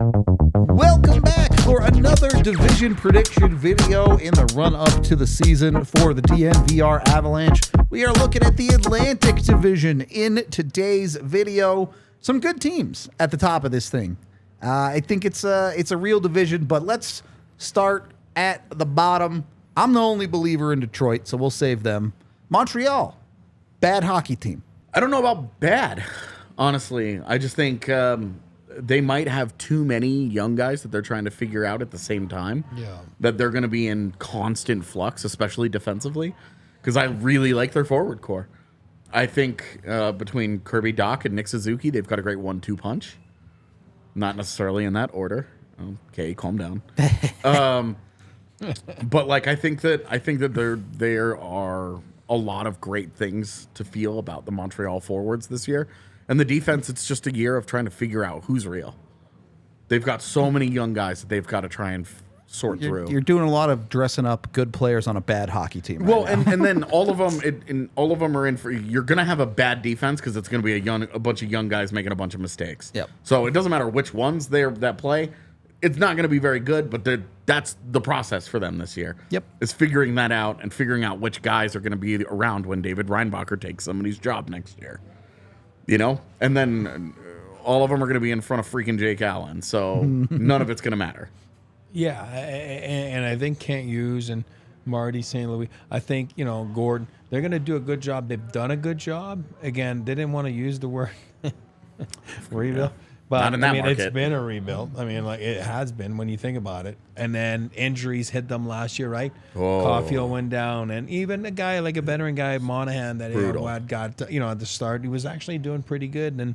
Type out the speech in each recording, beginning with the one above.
Welcome back for another division prediction video in the run-up to the season for the DNVR Avalanche. We are looking at the Atlantic Division in today's video. Some good teams at the top of this thing. I think it's a real division, but let's start at the bottom. I'm the only believer in Detroit, so we'll save them. Montreal, bad hockey team. I don't know about bad, honestly. I just think they might have too many young guys that they're trying to figure out at the same time. Yeah. That they're going to be in constant flux, especially defensively, because I really like their forward core. I think between Kirby Dach and Nick Suzuki, they've got a great 1-2 punch. Not necessarily in that order. Okay, calm down. But like I think that there are a lot of great things to feel about the Montreal forwards this year. And the defense, it's just a year of trying to figure out who's real. They've got so many young guys that they've got to try and sort through. You're doing a lot of dressing up good players on a bad hockey team. Well, and then all of them are in for. You're going to have a bad defense because it's going to be a bunch of young guys making a bunch of mistakes. Yep. So it doesn't matter which ones that play. It's not going to be very good, but that's the process for them this year. Yep. Is figuring that out and figuring out which guys are going to be around when David Reinbacher takes somebody's job next year. You know? And then all of them are going to be in front of freaking Jake Allen, so none of it's going to matter. Yeah, and I think Kent Hughes and Marty St. Louis, I think, Gordon, they're going to do a good job. They've done a good job. Again, they didn't want to use the word rebuild. But Not in that market. It's been a rebuild. It has been when you think about it. And then injuries hit them last year, right? Oh. Caulfield went down, and even a guy like a veteran guy, Monahan, that had got at the start, he was actually doing pretty good, and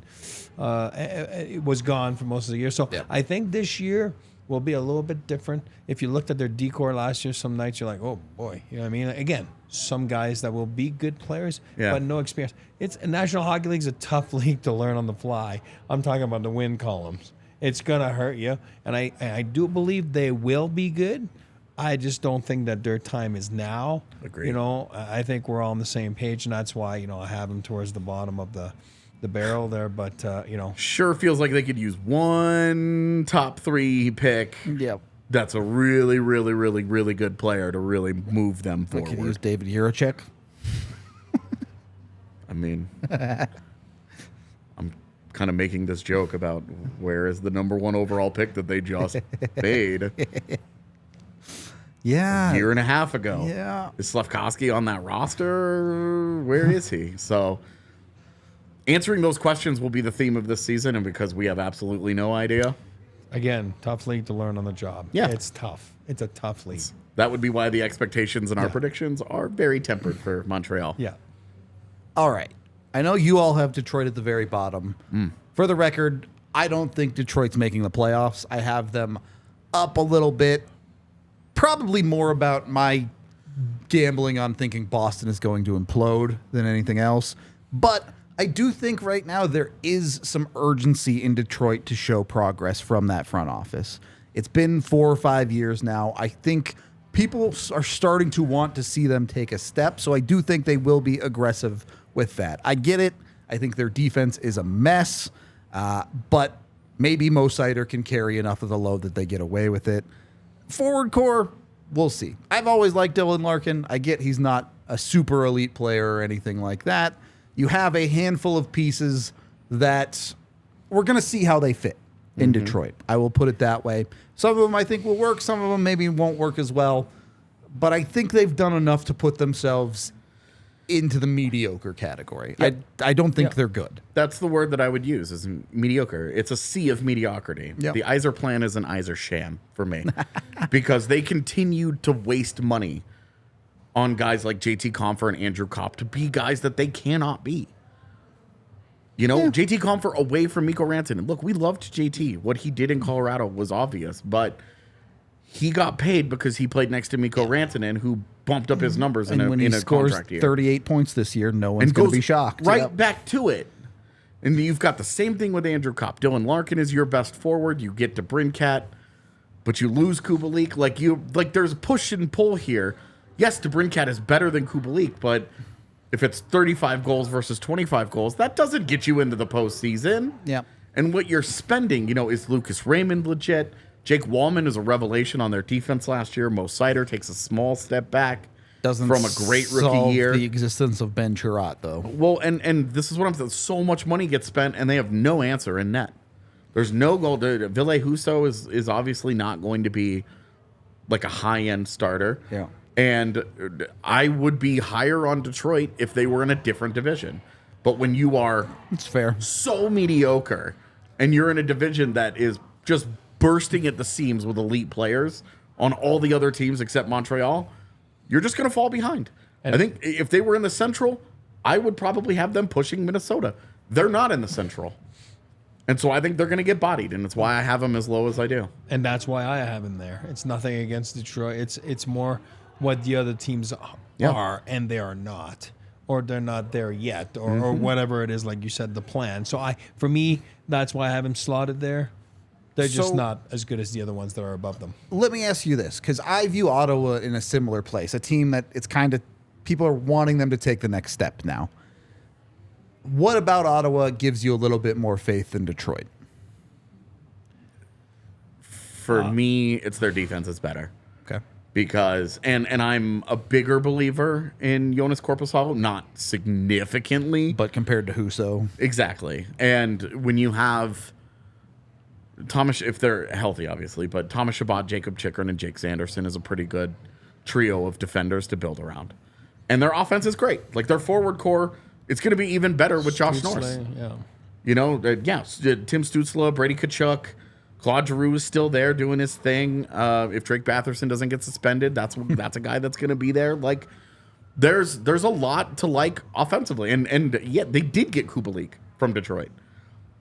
it was gone for most of the year. So Yep. I think this year will be a little bit different. If you looked at their decor last year, some nights you're like, oh boy, you know what I mean? Again, some guys that will be good players, but no experience. It's National Hockey League's a tough league to learn on the fly. I'm talking about the win columns. It's gonna hurt you, and I do believe they will be good. I just don't think that their time is now. Agreed. I think we're all on the same page, and that's why I have them towards the bottom of the barrel there. But Sure feels like they could use one top 3 pick. Yep. That's a really, really, really, really good player to really move them I forward. could use David Jiricek. I mean, I'm kind of making this joke about where is the number 1 overall pick that they just paid Yeah. a year and a half ago. Yeah. Is Slafkovsky on that roster? Where is he? So answering those questions will be the theme of this season, and because we have absolutely no idea. again, tough league to learn on the job. Yeah. It's tough. It's a tough league. That would be why the expectations and our predictions are very tempered for Montreal. Yeah. All right. I know you all have Detroit at the very bottom. For the record, I don't think Detroit's making the playoffs. I have them up a little bit. Probably more about my gambling on thinking Boston is going to implode than anything else. But I do think right now there is some urgency in Detroit to show progress from that front office. It's been 4 or 5 years now. I think people are starting to want to see them take a step. So I do think they will be aggressive with that. I get it. I think their defense is a mess. But maybe Mo Seider can carry enough of the load that they get away with it. Forward core, we'll see. I've always liked Dylan Larkin. I get he's not a super elite player or anything like that. You have a handful of pieces that we're going to see how they fit in Detroit. I will put it that way. Some of them I think will work. Some of them maybe won't work as well. But I think they've done enough to put themselves into the mediocre category. Yep. I don't think they're good. That's the word that I would use, is mediocre. It's a sea of mediocrity. Yep. The Yzer plan is an Yzer sham for me because they continued to waste money on guys like JT Compher and Andrew Kopp to be guys that they cannot be. JT Compher away from Mikko Rantanen. Look, we loved JT. What he did in Colorado was obvious, but he got paid because he played next to Mikko Rantanen, who bumped up his numbers in a when he scores contract year. 38 points this year, no one's going to be shocked. Right Yep. back to it. And you've got the same thing with Andrew Kopp. Dylan Larkin is your best forward. You get to Brinkat, but you lose Kubalik. There's push and pull here. Yes, DeBrincat is better than Kubalik, but if it's 35 goals versus 25 goals, that doesn't get you into the postseason. Yeah. And what you're spending, is Lucas Raymond legit? Jake Wallman is a revelation on their defense last year. Mo Sider takes a small step back from a great rookie solve year. The existence of Ben Chirot, though. Well, and this is what I'm saying. So much money gets spent, and they have no answer in net. There's no goal. Ville Husso is obviously not going to be like a high-end starter. Yeah. And I would be higher on Detroit if they were in a different division. But when you are It's fair. so mediocre and you're in a division that is just bursting at the seams with elite players on all the other teams except Montreal, you're just going to fall behind. And I think if they were in the Central, I would probably have them pushing Minnesota. They're not in the Central. And so I think they're going to get bodied, and it's why I have them as low as I do. And that's why I have him there. It's nothing against Detroit. It's more what the other teams are, and they are not. Or they're not there yet, or whatever it is, like you said, the plan. So for me, that's why I have him slotted there. They're just not as good as the other ones that are above them. Let me ask you this, because I view Ottawa in a similar place, a team that it's kind of, people are wanting them to take the next step now. What about Ottawa gives you a little bit more faith than Detroit? For me, it's their defense is better. Okay. Because, and I'm a bigger believer in Jonas Korpisalo, not significantly. But compared to Husso. Exactly. And when you have Thomas, if they're healthy, obviously, but Thomas Chabot, Jacob Chikrin, and Jake Sanderson is a pretty good trio of defenders to build around. And their offense is great. Like their forward core, it's going to be even better with Josh Norris. Yeah. Tim Stützle, Brady Tkachuk, Claude Giroux is still there doing his thing. If Drake Batherson doesn't get suspended, that's a guy that's going to be there. Like, there's a lot to like offensively, and yet they did get Kubalik from Detroit,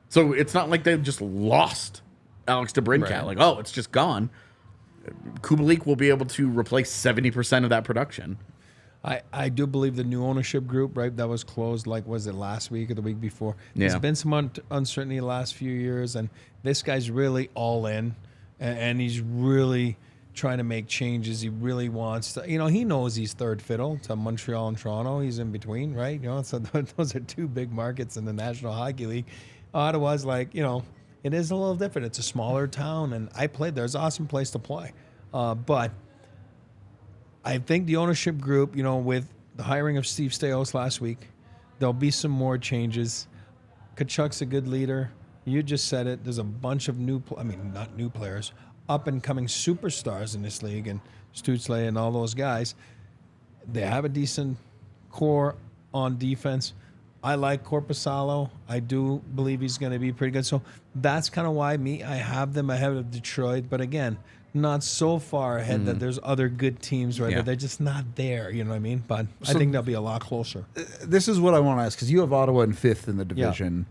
so it's not like they've just lost Alex DeBrincat. Right. Like, oh, it's just gone. Kubalik will be able to replace 70% of that production. I do believe the new ownership group, right, that was closed, like, was it last week or the week before? Yeah. There's been some uncertainty the last few years, and this guy's really all in, and he's really trying to make changes. He really wants to, he knows he's third fiddle to Montreal and Toronto. He's in between, right? So those are two big markets in the National Hockey League. Ottawa's like, it is a little different. It's a smaller town, and I played there. It's an awesome place to play. But I think the ownership group, with the hiring of Steve Staios last week, there'll be some more changes. Tkachuk's a good leader. You just said it. There's a bunch of not new players, up-and-coming superstars in this league, and Stützle and all those guys. They have a decent core on defense. I like Korpisalo. I do believe he's going to be pretty good. So that's kind of why I have them ahead of Detroit. But again, not so far ahead that there's other good teams, right? Yeah. That they're just not there, you know what I mean? But I think they'll be a lot closer. This is what I want to ask, because you have Ottawa in fifth in the division.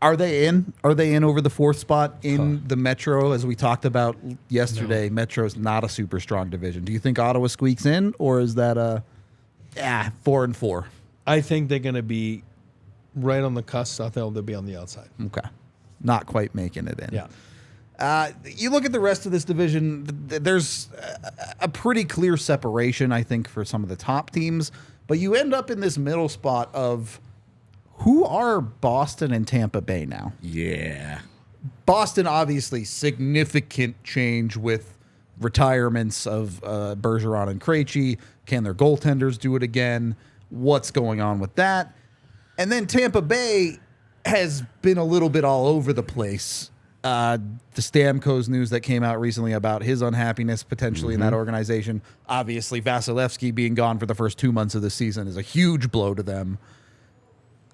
Are they in? Are they in over the fourth spot in the Metro, as we talked about yesterday? No. Metro's not a super strong division. Do you think Ottawa squeaks in, or is that 4-4? I think they're going to be right on the cusp. I think they'll be on the outside. Okay. Not quite making it in. Yeah. You look at the rest of this division, there's a pretty clear separation, I think, for some of the top teams. But you end up in this middle spot of who are Boston and Tampa Bay now? Yeah. Boston, obviously, significant change with retirements of Bergeron and Krejci. Can their goaltenders do it again? What's going on with that? And then Tampa Bay has been a little bit all over the place. The Stamkos news that came out recently about his unhappiness potentially in that organization. Obviously, Vasilevsky being gone for the first 2 months of the season is a huge blow to them.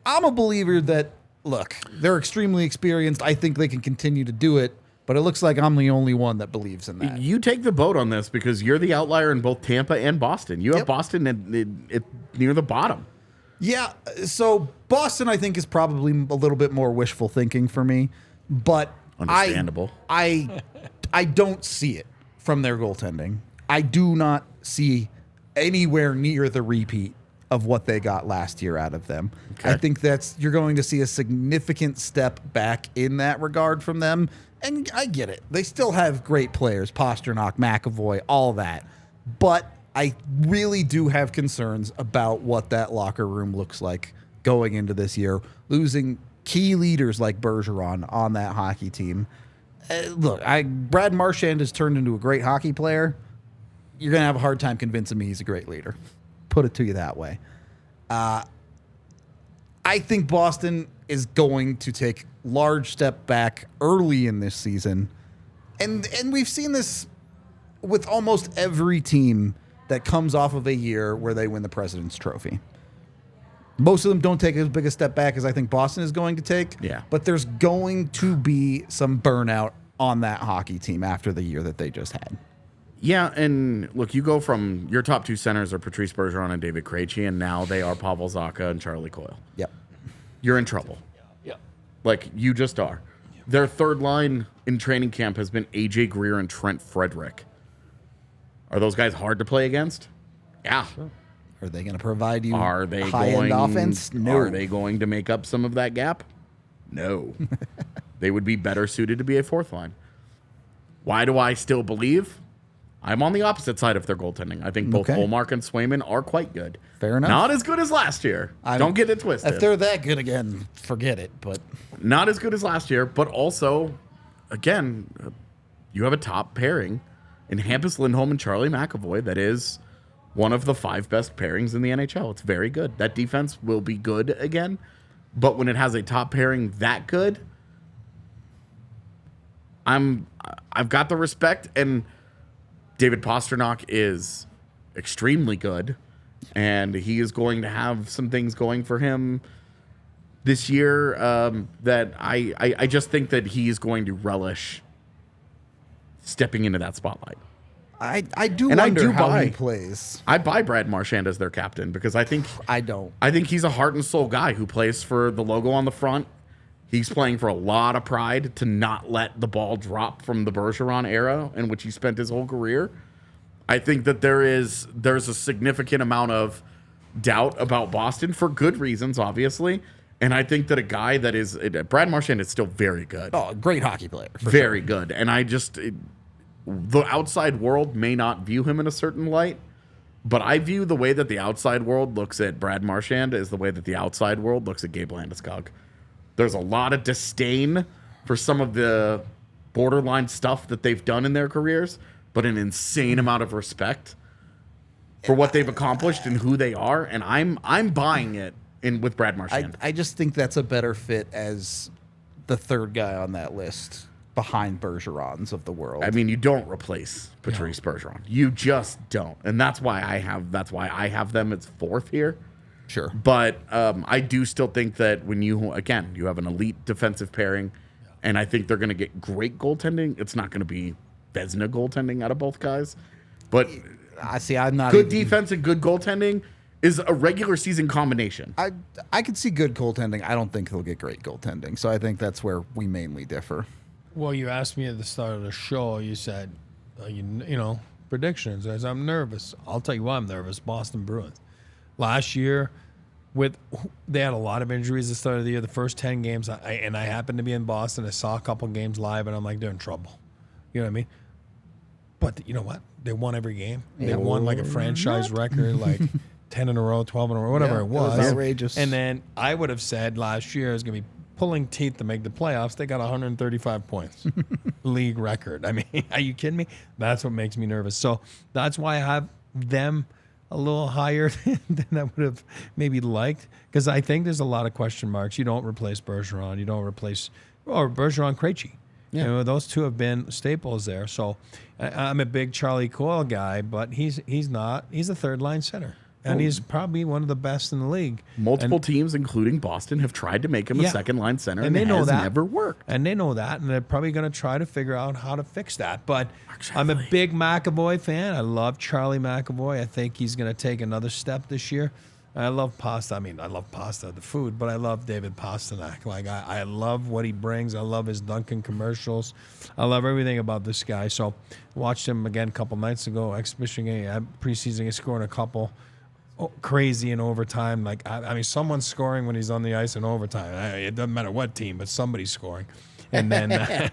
I'm a believer that, look, they're extremely experienced. I think they can continue to do it, but it looks like I'm the only one that believes in that. You take the boat on this because you're the outlier in both Tampa and Boston. You have Boston at near the bottom. Yeah, so Boston, I think, is probably a little bit more wishful thinking for me, but understandable. I don't see it from their goaltending. I do not see anywhere near the repeat of what they got last year out of them. Okay. I think you're going to see a significant step back in that regard from them. And I get it. They still have great players, Pasternak, McAvoy, all that. But I really do have concerns about what that locker room looks like going into this year. Losing key leaders like Bergeron on that hockey team. Look, Brad Marchand has turned into a great hockey player. You're going to have a hard time convincing me he's a great leader. Put it to you that way. I think Boston is going to take large step back early in this season. And we've seen this with almost every team that comes off of a year where they win the President's Trophy. Most of them don't take as big a step back as I think Boston is going to take. Yeah. But there's going to be some burnout on that hockey team after the year that they just had. Yeah, and look, you go from your top two centers are Patrice Bergeron and David Krejci, and now they are Pavel Zacha and Charlie Coyle. Yep. You're in trouble. Yeah. Like, you just are. Their third line in training camp has been AJ Greer and Trent Frederick. Are those guys hard to play against? Yeah. Sure. Are they going to provide you high-end offense? No. Are they going to make up some of that gap? No. They would be better suited to be a fourth line. Why do I still believe? I'm on the opposite side of their goaltending. I think both Ullmark and Swayman are quite good. Fair enough. Not as good as last year. Don't get it twisted. If they're that good again, forget it. But not as good as last year, but also, again, you have a top pairing in Hampus Lindholm and Charlie McAvoy that is one of the 5 best pairings in the NHL. It's very good. That defense will be good again, but when it has a top pairing that good, I've got the respect, and David Pastrnak is extremely good, and he is going to have some things going for him this year that I just think that he is going to relish stepping into that spotlight. I do wonder how he plays. I buy Brad Marchand as their captain because I think he's a heart and soul guy who plays for the logo on the front. He's playing for a lot of pride to not let the ball drop from the Bergeron era in which he spent his whole career. I think that there's a significant amount of doubt about Boston for good reasons, obviously. And I think that a guy that is Brad Marchand is still very good. Oh, great hockey player. Very good. And the outside world may not view him in a certain light, but I view the way that the outside world looks at Brad Marchand as the way that the outside world looks at Gabe Landeskog. There's a lot of disdain for some of the borderline stuff that they've done in their careers, but an insane amount of respect for what they've accomplished and who they are. And I'm buying it with Brad Marchand. I just think that's a better fit as the third guy on that list behind Bergerons of the world. I mean, you don't replace Patrice Bergeron. You just don't. And that's why I have them as fourth here. Sure. But I do still think that when you have an elite defensive pairing, and I think they're going to get great goaltending. It's not going to be Vezina goaltending out of both guys. But I'm not good defense and good goaltending is a regular season combination. I could see good goaltending. I don't think they'll get great goaltending. So I think that's where we mainly differ. Well, you asked me at the start of the show, you said, predictions. As I'm nervous. I'll tell you why I'm nervous. Boston Bruins. Last year, they had a lot of injuries at the start of the year. The first 10 games, I happened to be in Boston. I saw a couple games live, and I'm like, they're in trouble. You know what I mean? But you know what? They won every game. They won like a franchise record, like 10 in a row, 12 in a row, whatever it was. It was outrageous. And then I would have said last year it was going to be pulling teeth to make the playoffs. They got 135 points. League record. I mean, are you kidding me? That's what makes me nervous. So that's why I have them a little higher than I would have maybe liked, because I think there's a lot of question marks. You don't replace Bergeron. You don't replace Bergeron, Krejci. Yeah. Those two have been staples there. So I'm a big Charlie Coyle guy, but he's not. He's a third line center. And he's probably one of the best in the league. Multiple teams, including Boston, have tried to make him a second-line center, and it has never worked. And they know that, and they're probably going to try to figure out how to fix that. But I'm a big McAvoy fan. I love Charlie McAvoy. I think he's going to take another step this year. I love pasta. I mean, I love pasta, the food, but I love David Pastrnak. Like, I love what he brings. I love his Dunkin' commercials. I love everything about this guy. So watched him again a couple nights ago, exhibition game, preseason. He's scoring a couple. Crazy in overtime. Like, I mean, someone's scoring when he's on the ice in overtime. It doesn't matter what team, but somebody's scoring. And then,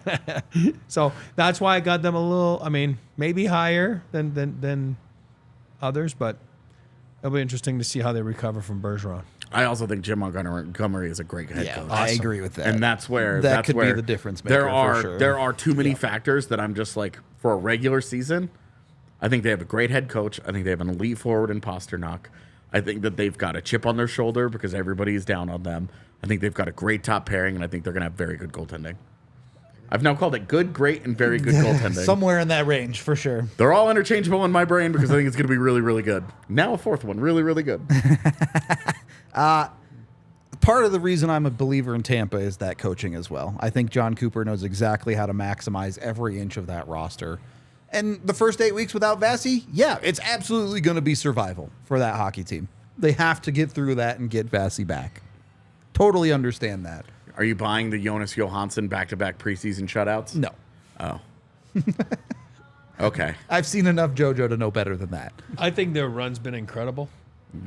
so that's why I got them a little, maybe higher than others, but it'll be interesting to see how they recover from Bergeron. I also think Jim Montgomery is a great head coach. I agree with that. And that's where that could be the difference maker. For sure. There are too many factors that I'm just like, for a regular season, I think they have a great head coach. I think they have an elite forward in Pasternak. I think that they've got a chip on their shoulder because everybody's down on them. I think they've got a great top pairing, and I think they're going to have very good goaltending. I've now called it good, great, and very good goaltending. Somewhere in that range, for sure. They're all interchangeable in my brain because I think it's going to be really, really good. Now a fourth one, really, really good. Part of the reason I'm a believer in Tampa is that coaching as well. I think John Cooper knows exactly how to maximize every inch of that roster. And the first 8 weeks without Vasi, yeah, it's absolutely going to be survival for that hockey team. They have to get through that and get Vasi back. Totally understand that. Are you buying the Jonas Johansson back-to-back preseason shutouts? No. Oh. Okay. I've seen enough JoJo to know better than that. I think their run's been incredible.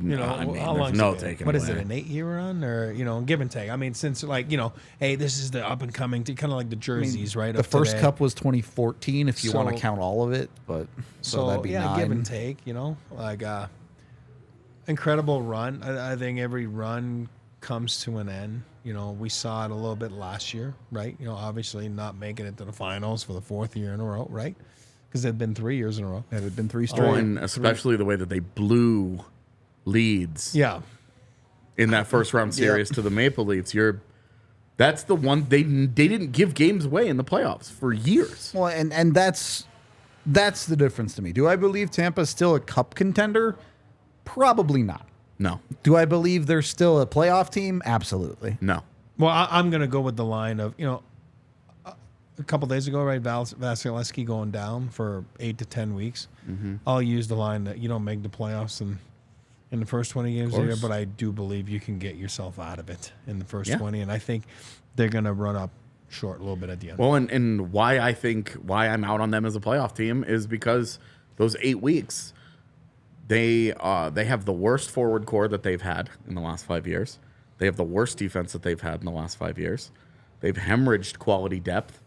You know, I mean, how long? no taking What is away. it? An 8-year run, or give and take? I mean, since hey, this is the up and coming, kind of like the jerseys, right? The first cup was 2014, if you want to count all of it, but so that'd be 9. Give and take. Incredible run. I think every run comes to an end. We saw it a little bit last year, right? Obviously not making it to the finals for the 4th year in a row, right? Because it had been 3 years in a row. It had been 3 straight. And especially the way that they blew leads. Yeah. In that first round series to the Maple Leafs, that's the one they didn't give games away in the playoffs for years. Well, and that's the difference to me. Do I believe Tampa's still a cup contender? Probably not. No. Do I believe they're still a playoff team? Absolutely. No. Well, I'm going to go with the line of, a couple days ago, right, Vasilevsky going down for 8 to 10 weeks. Mm-hmm. I'll use the line that you don't make the playoffs in the first 20 games of the year, but I do believe you can get yourself out of it in the first 20, and I think they're going to run up short a little bit at the end. Well, and why I'm out on them as a playoff team is because those 8 weeks, they have the worst forward core that they've had in the last 5 years. They have the worst defense that they've had in the last 5 years. They've hemorrhaged quality depth.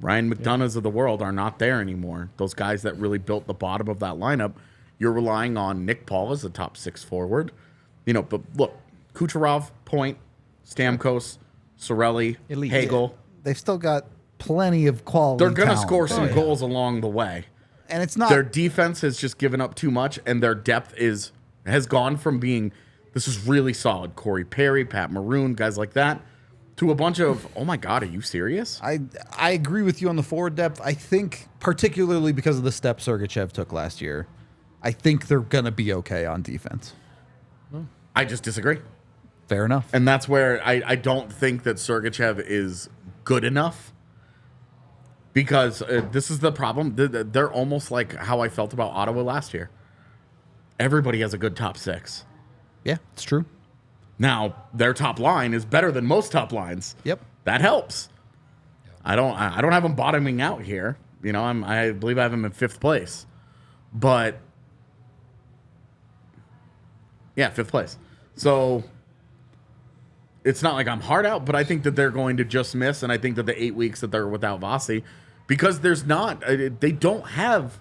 Ryan McDonoughs of the world are not there anymore. Those guys that really built the bottom of that lineup, you're relying on Nick Paul as the top 6 forward. But look, Kucherov, Point, Stamkos, Sorelli, Hagel. They've still got plenty of quality. They're going to score some goals along the way. And it's not their defense has just given up too much, and their depth has gone from being this is really solid. Corey Perry, Pat Maroon, guys like that, to a bunch of oh my god, are you serious? I agree with you on the forward depth. I think particularly because of the step Sergachev took last year, I think they're gonna be okay on defense. I just disagree. Fair enough. And that's where I don't think that Sergachev is good enough. Because this is the problem. They're almost like how I felt about Ottawa last year. Everybody has a good top 6. Yeah, it's true. Now, their top line is better than most top lines. Yep. That helps. I don't have them bottoming out here. I believe I have them in 5th place. But yeah, 5th place. So it's not like I'm hard out, but I think that they're going to just miss, and I think that the 8 weeks that they're without Vasi, because they don't have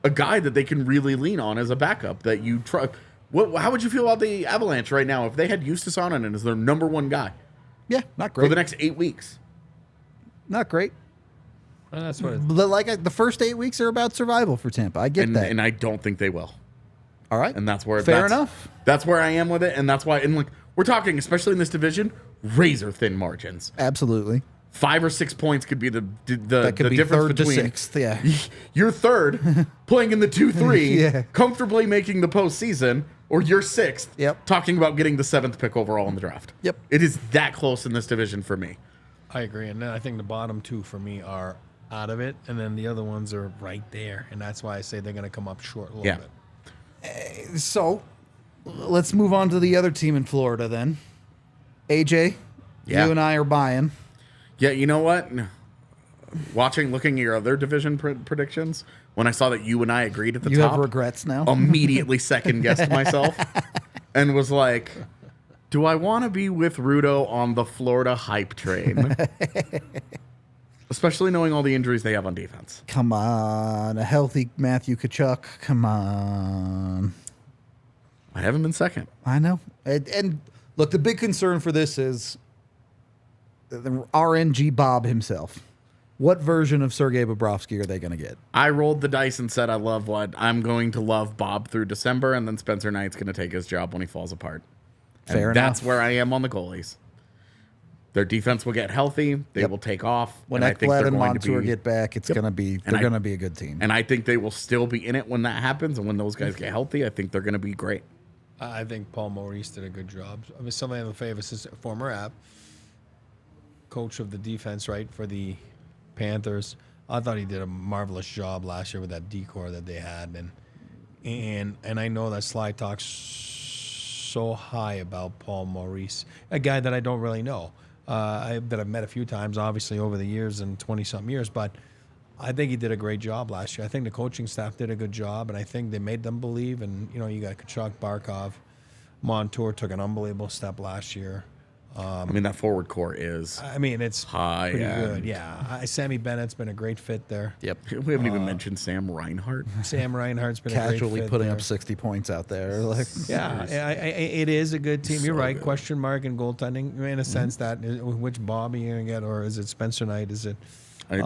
a guy that they can really lean on as a backup that you try. How would you feel about the Avalanche right now if they had Justus Onanen as their number 1 guy? Yeah, not great. For the next 8 weeks. Not great. That's what the first 8 weeks are about survival for Tampa. I get that. And I don't think they will. All right. And that's where fair enough. That's where I am with it, and that's why we're talking, especially in this division, razor thin margins. Absolutely. 5 or 6 points could be the that could be difference third between to 6th. Yeah, you're third, playing in the 2-3, Yeah. comfortably making the postseason, or you're 6th, Yep. talking about getting the 7th pick overall in the draft. Yep. It is that close in this division for me. I agree, and then I think the bottom 2 for me are out of it, and then the other ones are right there, and that's why I say they're going to come up short a little bit. So, let's move on to the other team in Florida then. AJ, Yeah. you and I are buying. Yeah, you know what? Looking at your other division predictions, when I saw that you and I agreed at the You top, have regrets now? immediately second-guessed myself and was like, do I want to be with Rudo on the Florida hype train? Especially knowing all the injuries they have on defense. Come on. A healthy Matthew Tkachuk. Come on. I haven't been second. I know. And look, the big concern for this is the RNG Bob himself. What version of Sergei Bobrovsky are they going to get? I rolled the dice and said I'm going to love Bob through December, and then Spencer Knight's going to take his job when he falls apart. Fair enough. That's where I am on the goalies. Their defense will get healthy. They will take off. When and I think Ekblad they're and going to Montour be, get back, they're going to be a good team. and I think they will still be in it when that happens. And when those guys get healthy, I think they're going to be great. I think Paul Maurice did a good job. I mean, somebody in the favor, former app coach of the defense, right, for the Panthers. I thought he did a marvelous job last year with that decor that they had, and I know that Sly talks so high about Paul Maurice, a guy that I don't really know, that I've met a few times, obviously over the years and 20-something years, but I think he did a great job last year. I think the coaching staff did a good job, and I think they made them believe. And you got Kachuk, Barkov, Montour took an unbelievable step last year. I mean, that forward core is. I mean, it's high pretty end. good. Yeah, Sammy Bennett's been a great fit there. Yep. We haven't even mentioned Sam Reinhart. Sam Reinhart's been Casually a great fit putting there. up 60 points out there. Like, Yeah, it is a good team. You're So right. good. Question mark in goaltending in a sense that which Bob are you gonna get, or is it Spencer Knight? Is it? They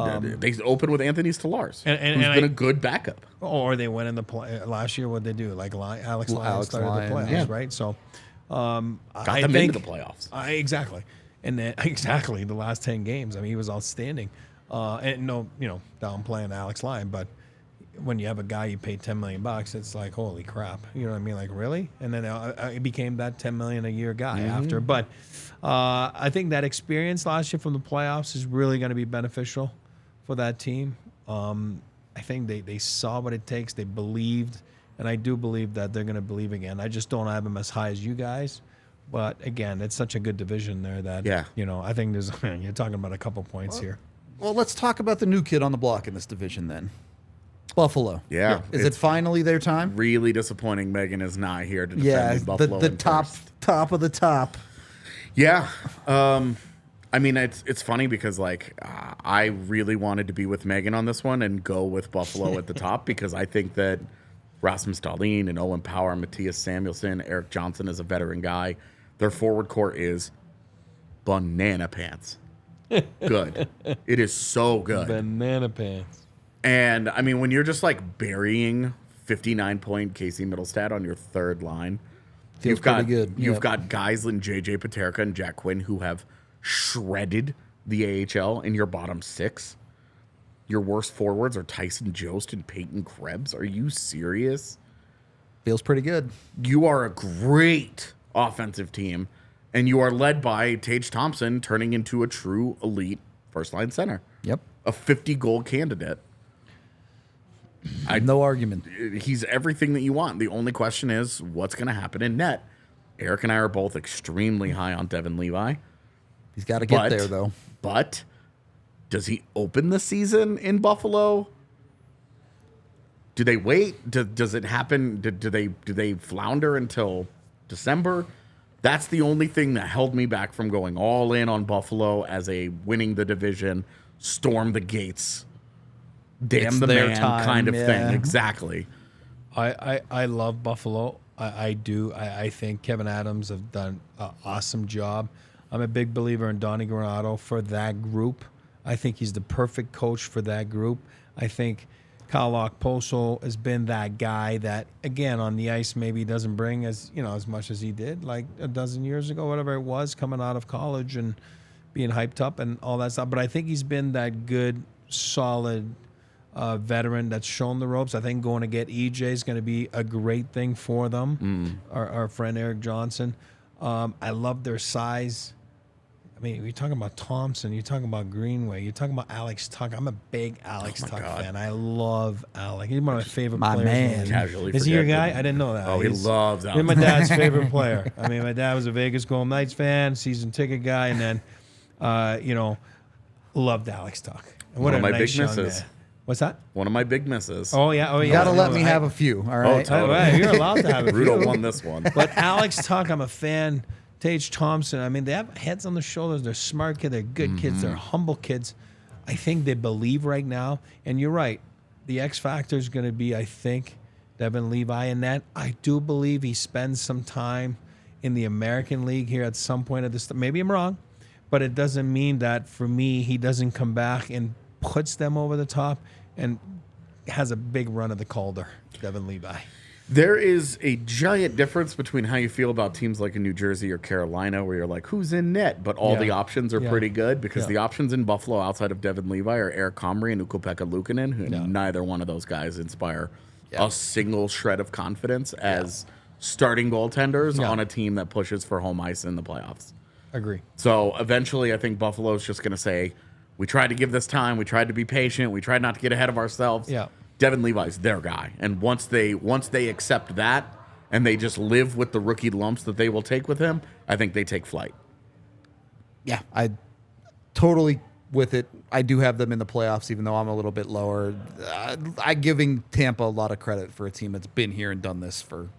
open with Anthony Stallars, And who's been a good backup. Or they went in the play last year. What they do? Like Alex Lyon Alex started Lyon, the playoffs, yeah. right? So, Got them into the playoffs. Exactly, and then exactly the last 10 games. I mean, he was outstanding. And downplaying Alex Lyon, but when you have a guy you pay $10 million, it's like holy crap. You know what I mean? Like really? And then it became that $10 million a year guy after. But I think that experience last year from the playoffs is really going to be beneficial for that team. I think they saw what it takes. They believed, and I do believe that they're going to believe again. I just don't have them as high as you guys. But again, it's such a good division there that I think there's you're talking about a couple points here. well, let's talk about the new kid on the block in this division then. Buffalo. Yeah. Is it finally their time? Really disappointing Megan is not here to defend Yeah, Buffalo. the in top of the top. Yeah. I mean, it's funny because, I really wanted to be with Megan on this one and go with Buffalo at the top because I think that Rasmus Dahlin and Owen Power, Matthias Samuelsson, Eric Johnson is a veteran guy. Their forward core is banana pants. Good. It is so good. Banana pants. And, I mean, when you're just, burying 59-point Casey Middlestad on your third line, Feels pretty good. You've Yep. got guys like J.J. Paterka and Jack Quinn who have shredded the AHL in your bottom six. Your worst forwards are Tyson Jost and Peyton Krebs. Are you serious? Feels pretty good. You are a great offensive team, and you are led by Tage Thompson turning into a true elite first-line center. Yep. A 50-goal candidate. No argument. He's everything that you want. The only question is what's going to happen in net. Eric and I are both extremely high on Devin Levi. He's got to get there, though. But does he open the season in Buffalo? Do they wait? Does it happen? Do they flounder until December? That's the only thing that held me back from going all in on Buffalo as a winning the division, storm the gates, damn It's the their man time, kind of yeah. thing. Exactly. I love Buffalo. I do. I think Kevin Adams have done an awesome job. I'm a big believer in Donnie Granato for that group. I think he's the perfect coach for that group. I think Kyle Okposo has been that guy that, again, on the ice maybe doesn't bring as much as he did like a dozen years ago, whatever it was, coming out of college and being hyped up and all that stuff. But I think he's been that good, solid veteran that's shown the ropes. I think going to get EJ is going to be a great thing for them. Our friend Eric Johnson. I love their size. I mean, you're talking about Thompson, you're talking about Greenway, you're talking about Alex Tuck. I'm a big Alex Tuck fan. I love Alex. He's one of my favorite My players. man. Casually Is he your forget guy? that- I didn't know that. Oh, he loves He's Alex. my dad's favorite player. I mean, my dad was a Vegas Golden Knights fan, season ticket guy, and then, loved Alex Tuck. And what One of a my nice big young misses. man. What's that? One of my big misses. Oh yeah. You got to I let know. me have a few, all right? totally. Right, you're allowed to have it. Rudo won this one. But Alex Tuck, I'm a fan. Tage Thompson, I mean, they have heads on the shoulders. They're smart kids. They're good kids. They're humble kids. I think they believe right now. And you're right. The X factor is going to be, I think, Devin Levi in that. I do believe he spends some time in the American League here at some point at this. Maybe I'm wrong, but it doesn't mean that for me he doesn't come back and puts them over the top and has a big run of the Calder. Devin Levi. There is a giant difference between how you feel about teams like in New Jersey or Carolina, where you're like, who's in net? But all the options are pretty good, because the options in Buffalo outside of Devin Levi are Eric Comrie and Ukko-Pekka Luukkonen, who neither one of those guys inspire a single shred of confidence as starting goaltenders on a team that pushes for home ice in the playoffs. Agree. So eventually I think Buffalo's just going to say, we tried to give this time, we tried to be patient, we tried not to get ahead of ourselves. Yeah. Devin Levi's their guy. And once they accept that and they just live with the rookie lumps that they will take with him, I think they take flight. Yeah, I totally with it. I do have them in the playoffs, even though I'm a little bit lower. I'm giving Tampa a lot of credit for a team that's been here and done this for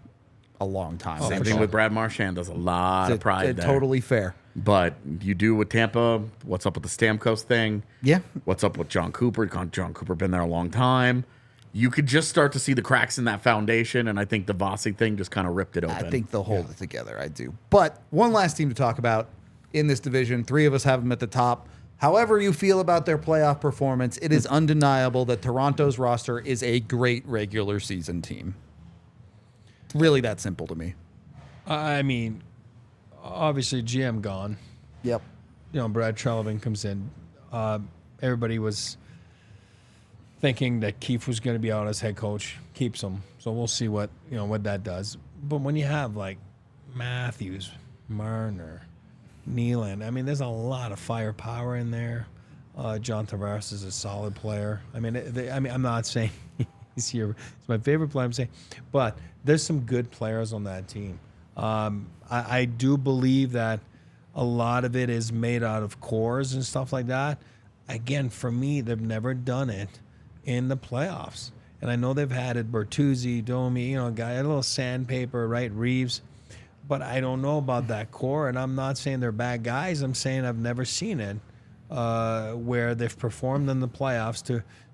a long time. Same thing with Brad Marchand. There's a lot of pride there. Totally fair. But you do with Tampa, what's up with the Stamkos thing? Yeah. What's up with John Cooper? John Cooper been there a long time. You could just start to see the cracks in that foundation, and I think the Vossi thing just kind of ripped it open. I think they'll hold it together. I do. But one last team to talk about in this division. 3 of us have them at the top. However you feel about their playoff performance, it is undeniable that Toronto's roster is a great regular season team. Really that simple to me. I mean, obviously GM gone. Yep. You know, Brad Treliving comes in. Everybody was thinking that Keefe was going to be out as head coach. Keeps him. So we'll see what that does. But when you have like Matthews, Marner, Nyland, I mean, there's a lot of firepower in there. John Tavares is a solid player. I mean, I'm not saying he's here. It's my favorite player. I'm saying, but there's some good players on that team. I do believe that a lot of it is made out of cores and stuff like that. Again, for me, they've never done it in the playoffs. And I know they've had it, Bertuzzi, Domi, guy, a little sandpaper, right, Reeves. But I don't know about that core, and I'm not saying they're bad guys. I'm saying I've never seen it where they've performed in the playoffs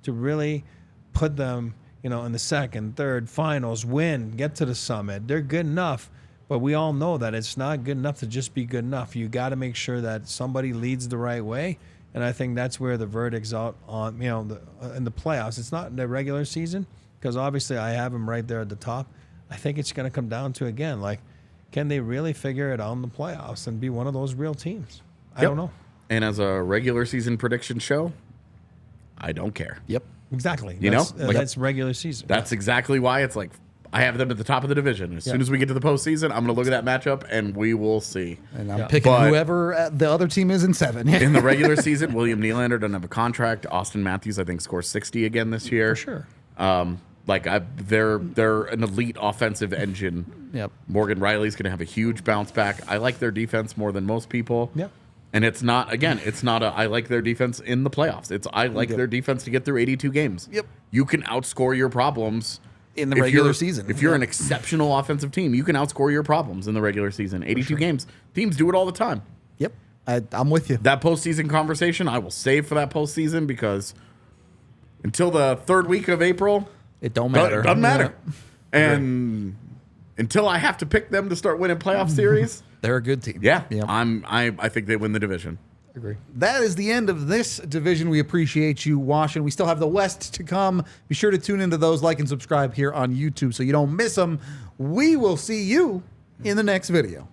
to really put them, in the second, third, finals, win, get to the summit. They're good enough, but we all know that it's not good enough to just be good enough. You got to make sure that somebody leads the right way. And I think that's where the verdict's out on, in the playoffs. It's not in the regular season, because obviously I have them right there at the top. I think it's going to come down to, again, like, can they really figure it out in the playoffs and be one of those real teams? I don't know. And as a regular season prediction show, I don't care. Yep. Exactly. That's regular season. That's exactly why it's like, I have them at the top of the division. As soon as we get to the postseason, I'm going to look at that matchup, and we will see. And I'm picking whoever the other team is in 7. In the regular season, William Nylander doesn't have a contract. Austin Matthews, I think, scores 60 again this year. For sure. They're an elite offensive engine. Yep. Morgan Riley's going to have a huge bounce back. I like their defense more than most people. Yep. And it's not I like their defense in the playoffs. I like their defense to get through 82 games. Yep. You can outscore your problems in the regular season. If you're an exceptional offensive team, you can outscore your problems in the regular season. 82 games. Teams do it all the time. Yep. I'm with you. That postseason conversation, I will save for that postseason, because until the 3rd week of April, it don't matter. It doesn't matter. And until I have to pick them to start winning playoff series, they're a good team. Yeah. Yep. I think they win the division. Agree. That is the end of this division. We appreciate you watching. We still have the West to come. Be sure to tune into those, like and subscribe here on YouTube so you don't miss them. We will see you in the next video.